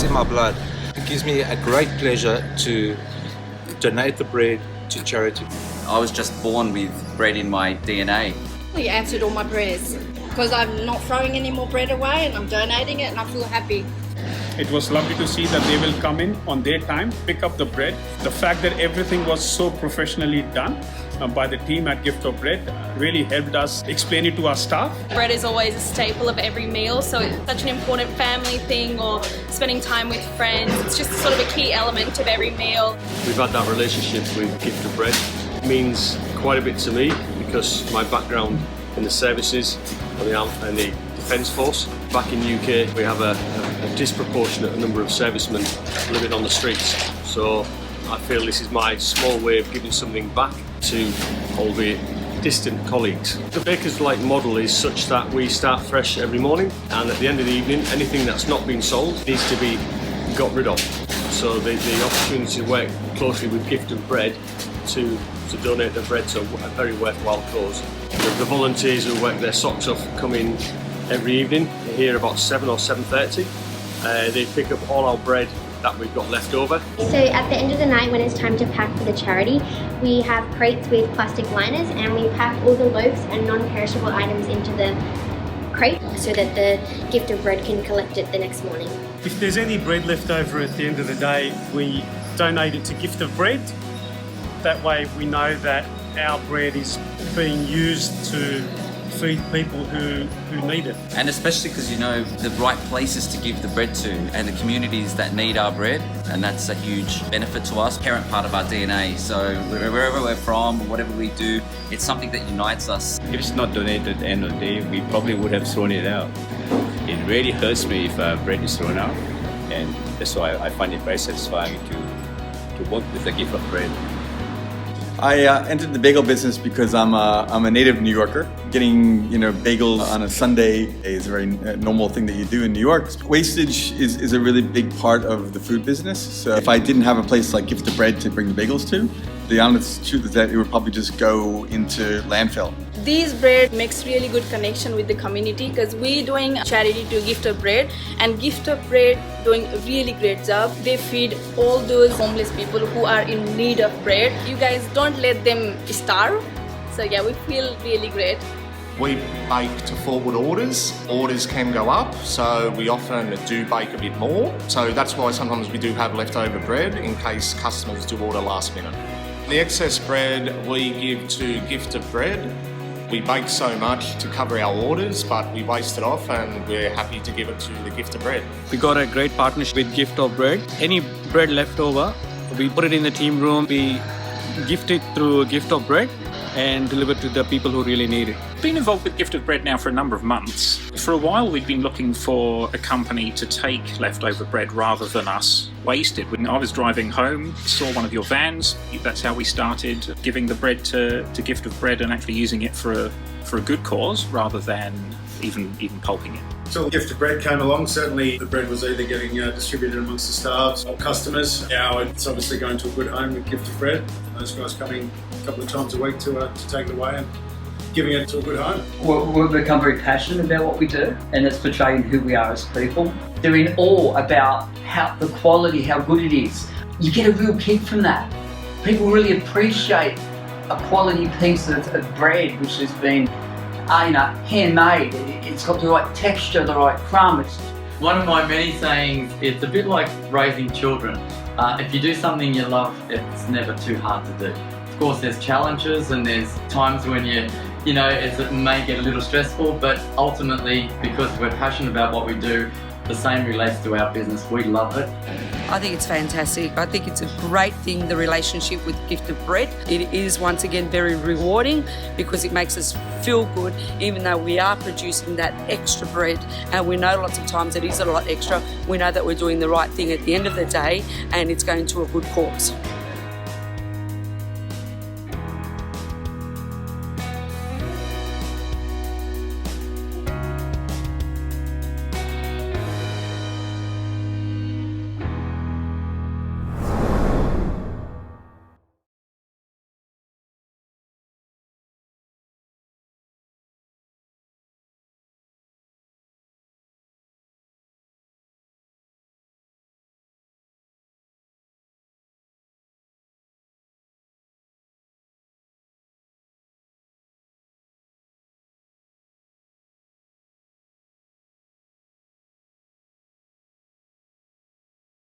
It's in my blood. It gives me a great pleasure to donate the bread to charity. I was just born with bread in my DNA. He answered all my prayers because I'm not throwing any more bread away and I'm donating it and I feel happy. It was lovely to see that they will come in on their time, pick up the bread. The fact that everything was so professionally done by the team at Gift of Bread really helped us explain it to our staff. Bread is always a staple of every meal, so it's such an important family thing, or spending time with friends. It's just sort of a key element of every meal. We've had that relationship with Gift of Bread. It means quite a bit to me because my background in the services and the Defence Force. Back in the UK, we have a disproportionate number of servicemen living on the streets. So I feel this is my small way of giving something back to, albeit distant, colleagues. The Baker's Delight model is such that we start fresh every morning, and at the end of the evening, anything that's not been sold needs to be got rid of. So the opportunity to work closely with Gift of Bread to donate the bread to a very worthwhile cause. The volunteers who work their socks off come in every evening, here about 7 or 7:30. They pick up all our bread that we've got left over. So at the end of the night, when it's time to pack for the charity, we have crates with plastic liners and we pack all the loaves and non-perishable items into the crate so that the Gift of Bread can collect it the next morning. If there's any bread left over at the end of the day, we donate it to Gift of Bread. That way we know that our bread is being used to feed people who need it. And especially because you know the right places to give the bread to and the communities that need our bread, and that's a huge benefit to us, parent part of our DNA. So wherever we're from, whatever we do, it's something that unites us. If it's not donated at the end of the day, we probably would have thrown it out. It really hurts me if bread is thrown out, and that's why I find it very satisfying to work with the Gift of Bread. I entered the bagel business because I'm a native New Yorker. Getting bagels on a Sunday is a very normal thing that you do in New York. Wastage is a really big part of the food business. So if I didn't have a place like Gift of Bread to bring the bagels to, the honest truth is that it would probably just go into landfill. These bread makes really good connection with the community because we're doing charity to Gift of Bread, and Gift of Bread doing a really great job. They feed all those homeless people who are in need of bread. You guys don't let them starve. So yeah, we feel really great. We bake to forward orders. Orders can go up, so we often do bake a bit more. So that's why sometimes we do have leftover bread in case customers do order last minute. The excess bread we give to Gift of Bread. We bake so much to cover our orders, but we waste it off and we're happy to give it to the Gift of Bread. We got a great partnership with Gift of Bread. Any bread left over, we put it in the team room, we gift it through Gift of Bread and deliver to the people who really need it. Been involved with Gift of Bread now for a number of months. For a while we'd been looking for a company to take leftover bread rather than us waste it. When I was driving home, saw one of your vans. That's how we started giving the bread to Gift of Bread and actually using it for a good cause rather than even pulping it. So Gift of Bread came along, certainly the bread was either getting distributed amongst the staff or customers. Now it's obviously going to a good home with Gift of Bread. Those guys coming a couple of times a week to take it away and giving it to a good home. We've become very passionate about what we do, and it's portraying who we are as people. They're in awe about the quality, how good it is. You get a real kick from that. People really appreciate a quality piece of bread which has been handmade. It's got the right texture, the right crumb. One of my many sayings, it's a bit like raising children. If you do something you love, it's never too hard to do. Of course, there's challenges and there's times when it may get a little stressful, but ultimately, because we're passionate about what we do, the same relates to our business. We love it. I think it's fantastic. I think it's a great thing, the relationship with Gift of Bread. It is once again very rewarding because it makes us feel good, even though we are producing that extra bread, and we know lots of times it is a lot extra. We know that we're doing the right thing at the end of the day and it's going to a good cause.